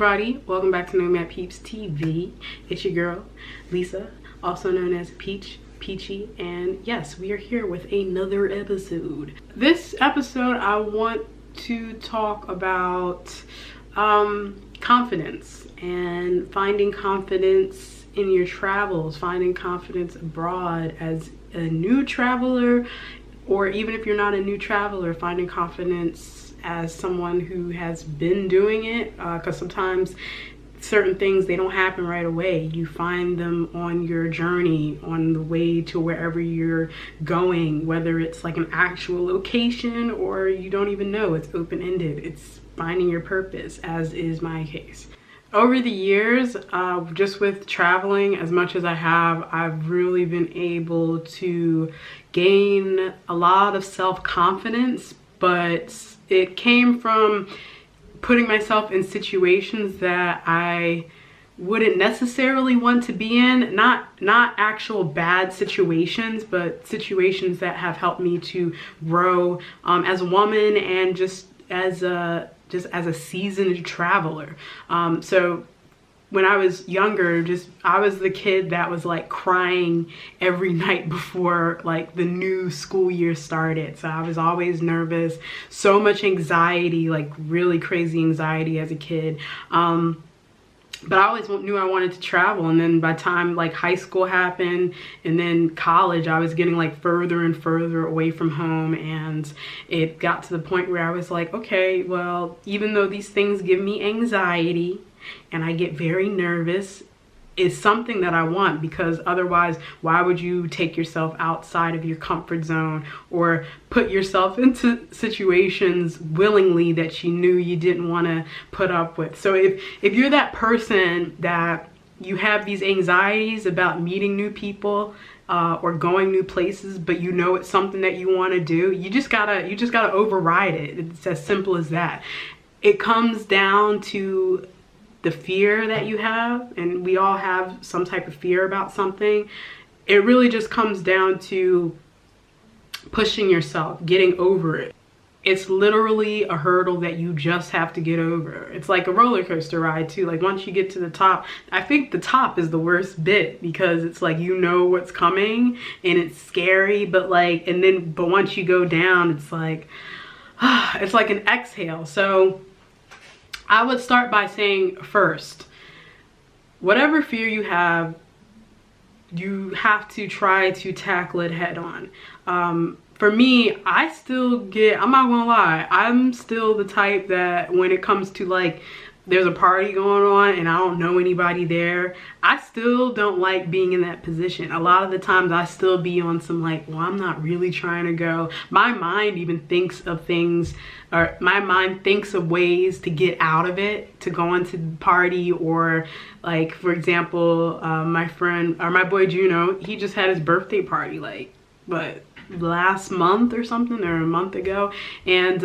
everybody, welcome back to Lemme Peeps TV. It's your girl Lisa, also known as Peachy, and yes, we are here with another episode. This episode I want to talk about confidence and finding confidence in your travels, finding confidence abroad as a new traveler, or even if you're not a new traveler, finding confidence as someone who has been doing it, because sometimes certain things, they don't happen right away. You find them on your journey, on the way to wherever you're going, whether it's like an actual location or you don't even know, it's open-ended. It's finding your purpose, as is my case. Over the years, just with traveling as much as I have, I've really been able to gain a lot of self-confidence, but it came from putting myself in situations that I wouldn't necessarily want to be in. Not actual bad situations, but situations that have helped me to grow as a woman and just as a seasoned traveler. So when I was younger, I was the kid that was like crying every night before like the new school year started. So I was always nervous, so much anxiety, like really crazy anxiety as a kid. But I always knew I wanted to travel, and then by the time like high school happened and then college, I was getting like further and further away from home, and it got to the point where I was like, okay, well, even though these things give me anxiety and I get very nervous, it's something that I want, because otherwise why would you take yourself outside of your comfort zone or put yourself into situations willingly that you knew you didn't want to put up with? So if you're that person that you have these anxieties about meeting new people or going new places, but you know it's something that you want to do, you just gotta override it. It's as simple as that. It comes down to the fear that you have, and we all have some type of fear about something. It really just comes down to pushing yourself, getting over it. It's literally a hurdle that you just have to get over. It's like a roller coaster ride too. Like once you get to the top, I think the top is the worst bit, because it's like you know what's coming and it's scary, but once you go down, it's like it's like an exhale. So I would start by saying, first, whatever fear you have to try to tackle it head on. For me, I'm not gonna lie, I'm still the type that when it comes to like, there's a party going on and I don't know anybody there, I still don't like being in that position. A lot of the times I still be on some like, well, I'm not really trying to go. My mind even thinks of things, or my mind thinks of ways to get out of it, to go into the party. Or like, for example, my boy Juno, he just had his birthday party like, last month or something, or a month ago. And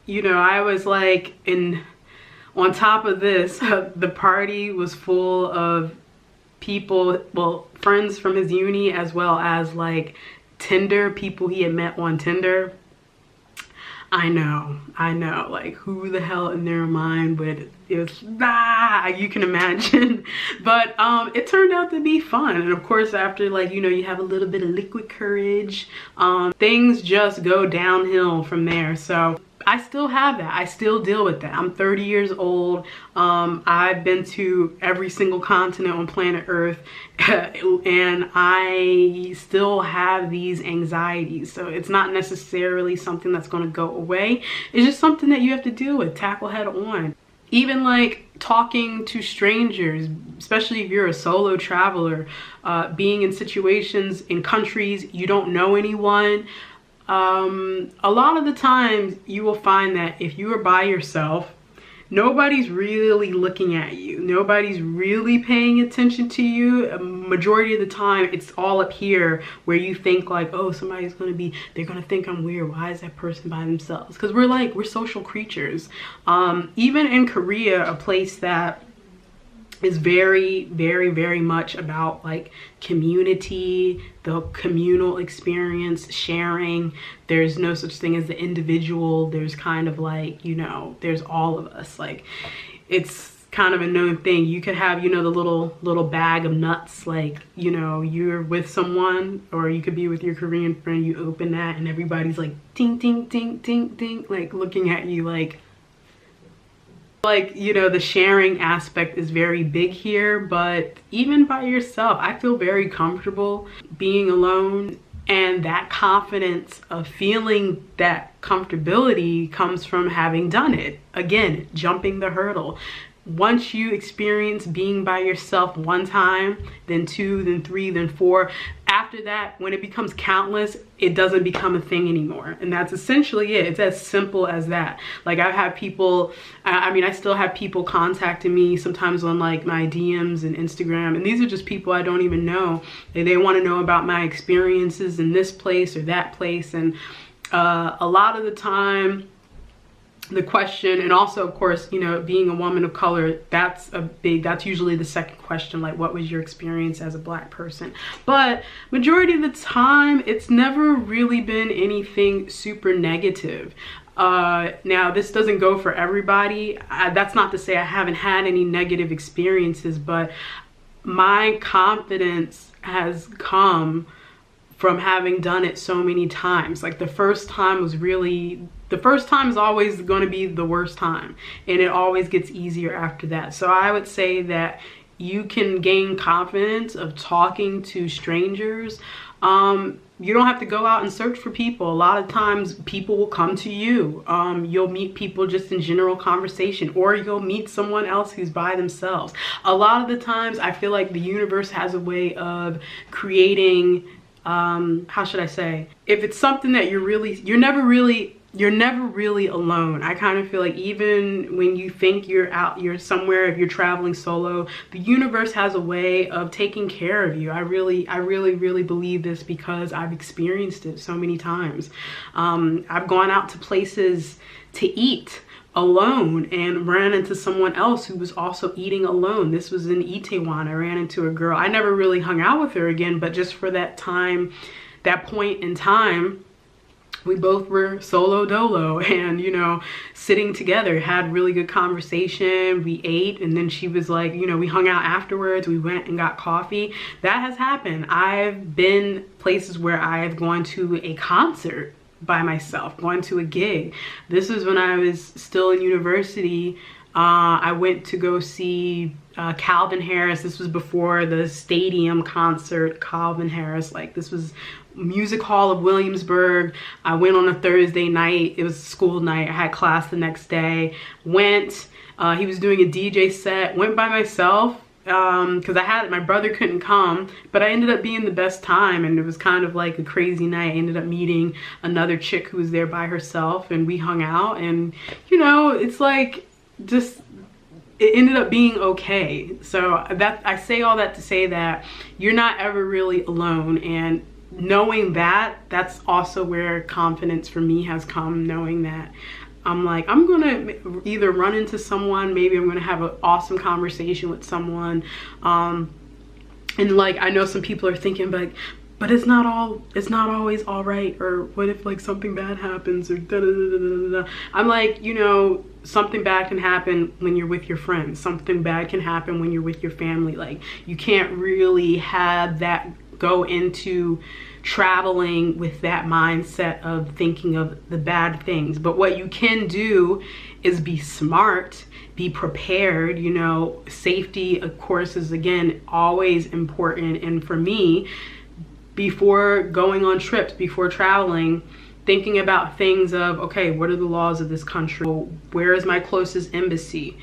you know, I was like, on top of this, the party was full of people, well, friends from his uni, as well as like Tinder, people he had met on Tinder. I know, like who the hell in their mind would, you can imagine. But it turned out to be fun. And of course, after like, you know, you have a little bit of liquid courage, things just go downhill from there. So I still have that. I still deal with that. I'm 30 years old. I've been to every single continent on planet Earth, and I still have these anxieties. So it's not necessarily something that's going to go away. It's just something that you have to deal with, tackle head on. Even like talking to strangers, especially if you're a solo traveler, being in situations in countries you don't know anyone. A lot of the times you will find that if you are by yourself, nobody's really looking at you. Nobody's really paying attention to you. A majority of the time, it's all up here where you think like, oh, they're gonna think I'm weird. Why is that person by themselves? Because we're social creatures. Even in Korea, a place that is very, very, very much about like community, the communal experience, sharing. There's no such thing as the individual. There's kind of like, you know, there's all of us. Like it's kind of a known thing. You could have, you know, the little bag of nuts, like, you know, you're with someone, or you could be with your Korean friend, you open that and everybody's like ding ding ding ding ding, like looking at you like, you know, the sharing aspect is very big here. But even by yourself, I feel very comfortable being alone. And that confidence of feeling that comfortability comes from having done it. Again, jumping the hurdle. Once you experience being by yourself one time, then two, then three, then four, after that, when it becomes countless, it doesn't become a thing anymore. And that's essentially it. It's as simple as that. Like, I have people, I mean, I still have people contacting me sometimes on like my DMs and Instagram. And these are just people I don't even know. They want to know about my experiences in this place or that place. And a lot of the time, the question, and also of course, you know, being a woman of color, that's usually the second question, like, what was your experience as a Black person? But majority of the time, it's never really been anything super negative. Now, this doesn't go for everybody. That's not to say I haven't had any negative experiences, but my confidence has come from having done it so many times. Like, the first time is always going to be the worst time, and it always gets easier after that. So I would say that you can gain confidence of talking to strangers. You don't have to go out and search for people. A lot of times people will come to you. You'll meet people just in general conversation, or you'll meet someone else who's by themselves. A lot of the times I feel like the universe has a way of creating, how should I say, if it's something that you're never really alone. I kind of feel like even when you think you're somewhere, if you're traveling solo, the universe has a way of taking care of you. I really believe this because I've experienced it so many times. I've gone out to places to eat alone and ran into someone else who was also eating alone. This was in Itaewon. I ran into a girl. I never really hung out with her again, but just for that time, that point in time, we both were solo dolo and, you know, sitting together, had really good conversation. We ate, and then she was like, you know, we hung out afterwards. We went and got coffee. That has happened. I've been places where I've gone to a concert by myself, going to a gig. This was when I was still in university. I went to go see Calvin Harris. This was before the stadium concert, Calvin Harris. Like, this was Music Hall of Williamsburg. I went on a Thursday night. It was a school night. I had class the next day. Went, he was doing a DJ set. Went by myself because my brother couldn't come, but I ended up being the best time, and it was kind of like a crazy night. I ended up meeting another chick who was there by herself, and we hung out, and, you know, it's like, just, it ended up being okay. So that, I say all that to say that you're not ever really alone, and knowing that, that's also where confidence for me has come, knowing that I'm like, I'm gonna either run into someone, maybe I'm gonna have an awesome conversation with someone, and like, I know some people are thinking, but it's not always all right, or what if like something bad happens, or da da da da da da. I'm like, you know, something bad can happen when you're with your friends. Something bad can happen when you're with your family. Like, you can't really have that go into traveling with that mindset of thinking of the bad things. But what you can do is be smart, be prepared. You know, safety, of course, is again always important. And for me, before going on trips, before traveling, thinking about things of, okay, what are the laws of this country? Where is my closest embassy?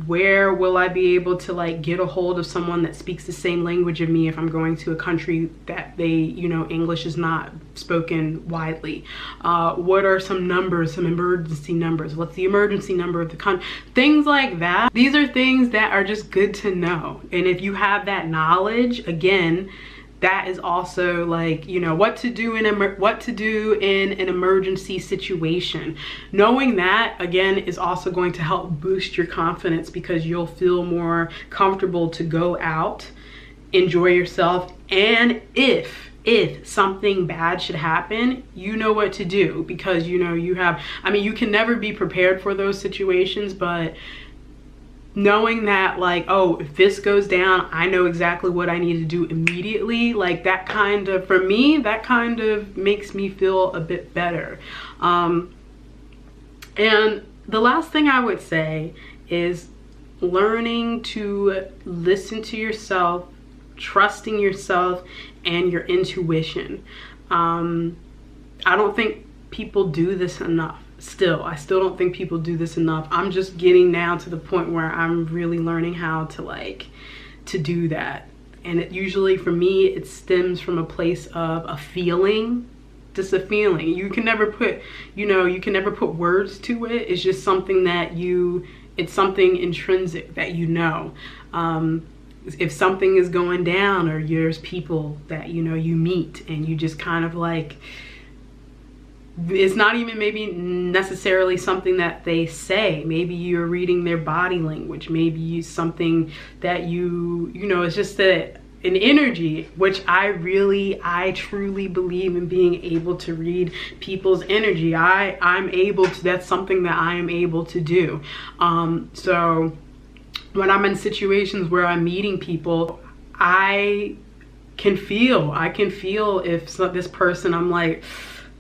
Where will I be able to like get a hold of someone that speaks the same language of me if I'm going to a country that they, you know, English is not spoken widely? What are some numbers, some emergency numbers? What's the emergency number of the country? Things like that. These are things that are just good to know. And if you have that knowledge, again, that is also like, you know, what to do in an emergency situation. Knowing that, again, is also going to help boost your confidence, because you'll feel more comfortable to go out, enjoy yourself, and if something bad should happen, you know what to do, because, you know, you have, I mean, you can never be prepared for those situations, but knowing that like, oh, if this goes down, I know exactly what I need to do immediately. Like that kind of, for me, that kind of makes me feel a bit better. And the last thing I would say is learning to listen to yourself, trusting yourself and your intuition. I don't think people do this enough. I still don't think people do this enough. I'm just getting now to the point where I'm really learning how to do that. And it usually, for me, it stems from a place of a feeling, just a feeling. You can never put, you can never put words to it. It's just something that it's something intrinsic that if something is going down, or there's people that you meet and you just kind of like, it's not even maybe necessarily something that they say. Maybe you're reading their body language. Maybe something that it's just an energy, which I truly believe in being able to read people's energy. I'm able to, that's something that I am able to do. So when I'm in situations where I'm meeting people, I can feel if this person, I'm like,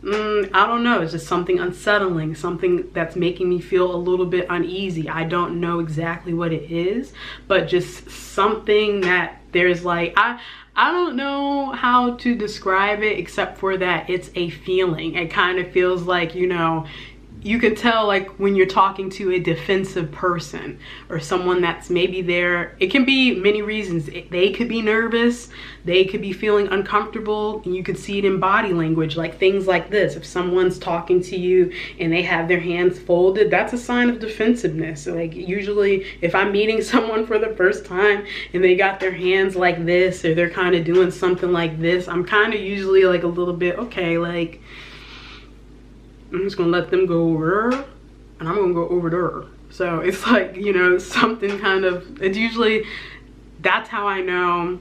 I don't know, it's just something unsettling, something that's making me feel a little bit uneasy. I don't know exactly what it is, but just something that there's like, I don't know how to describe it except for that it's a feeling. It kind of feels like, you can tell like when you're talking to a defensive person or someone that's maybe there. It can be many reasons. They could be nervous, they could be feeling uncomfortable, and you could see it in body language, like things like this. If someone's talking to you and they have their hands folded, that's a sign of defensiveness. Like usually if I'm meeting someone for the first time and they got their hands like this, or they're kind of doing something like this, I'm kind of usually like a little bit, okay, like I'm just gonna let them go over there, and I'm gonna go over there. So it's like, something kind of, it's usually, that's how I know,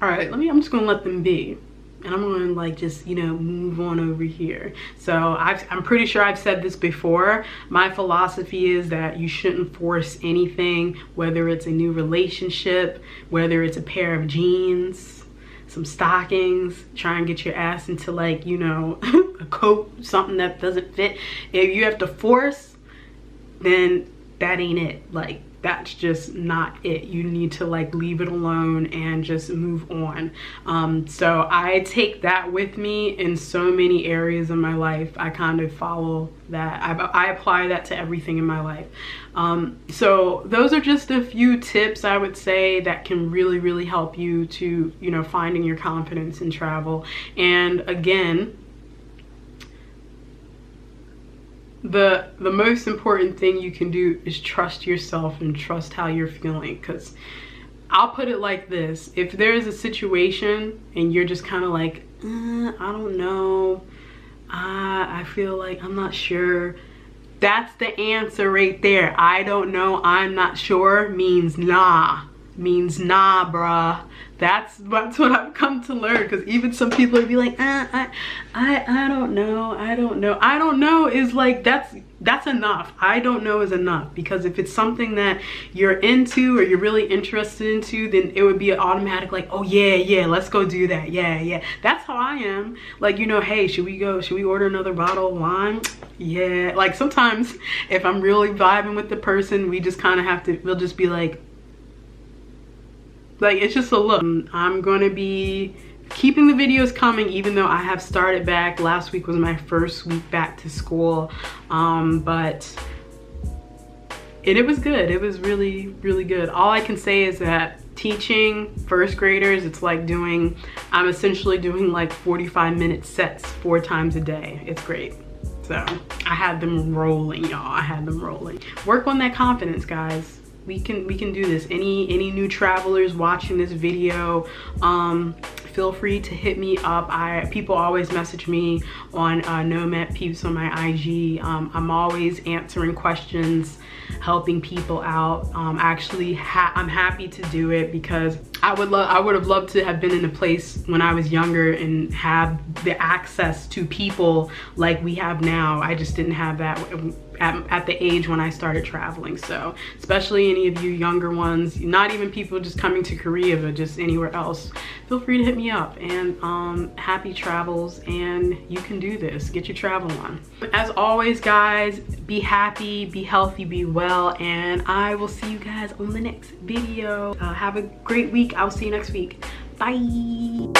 all right, I'm just gonna let them be. And I'm gonna like just, move on over here. So I'm pretty sure I've said this before. My philosophy is that you shouldn't force anything, whether it's a new relationship, whether it's a pair of jeans, some stockings, try and get your ass into like, a coat, something that doesn't fit. If you have to force, then that ain't it. Like, that's just not it. You need to like leave it alone and just move on. So I take that with me in so many areas of my life. I kind of follow that. I apply that to everything in my life. So those are just a few tips I would say that can really, really help you to, finding your confidence in travel. And again, the most important thing you can do is trust yourself and trust how you're feeling. Because I'll put it like this: if there's a situation and you're just kind of like, I don't know, I feel like I'm not sure, that's the answer right there. I don't know, I'm not sure means nah. Bruh. That's what I've come to learn. Because even some people would be like, I don't know is like, that's enough. I don't know is enough. Because if it's something that you're into or you're really interested into, then it would be an automatic like, oh yeah, let's go do that. Yeah. That's how I am. Like, hey, should we order another bottle of wine? Yeah. Like sometimes if I'm really vibing with the person, we just kind of we'll just be like it's just a look. I'm gonna be keeping the videos coming, even though I have started back. Last week was my first week back to school, but it was good. It was really, really good. All I can say is that teaching first graders, it's like I'm essentially doing like 45-minute sets 4 times a day. It's great. So I had them rolling, y'all. I had them rolling. Work on that confidence, guys. We can do this. Any new travelers watching this video, feel free to hit me up. People always message me on Nomad Peeps on my IG. I'm always answering questions, helping people out. I'm happy to do it because I would have loved to have been in a place when I was younger and have the access to people like we have now. I just didn't have that at the age when I started traveling. So especially any of you younger ones, not even people just coming to Korea, but just anywhere else, feel free to hit me up. And happy travels, and you can do this. Get your travel on. As always, guys, be happy, be healthy, be well, and I will see you guys on the next video. Have a great week. I'll see you next week. Bye.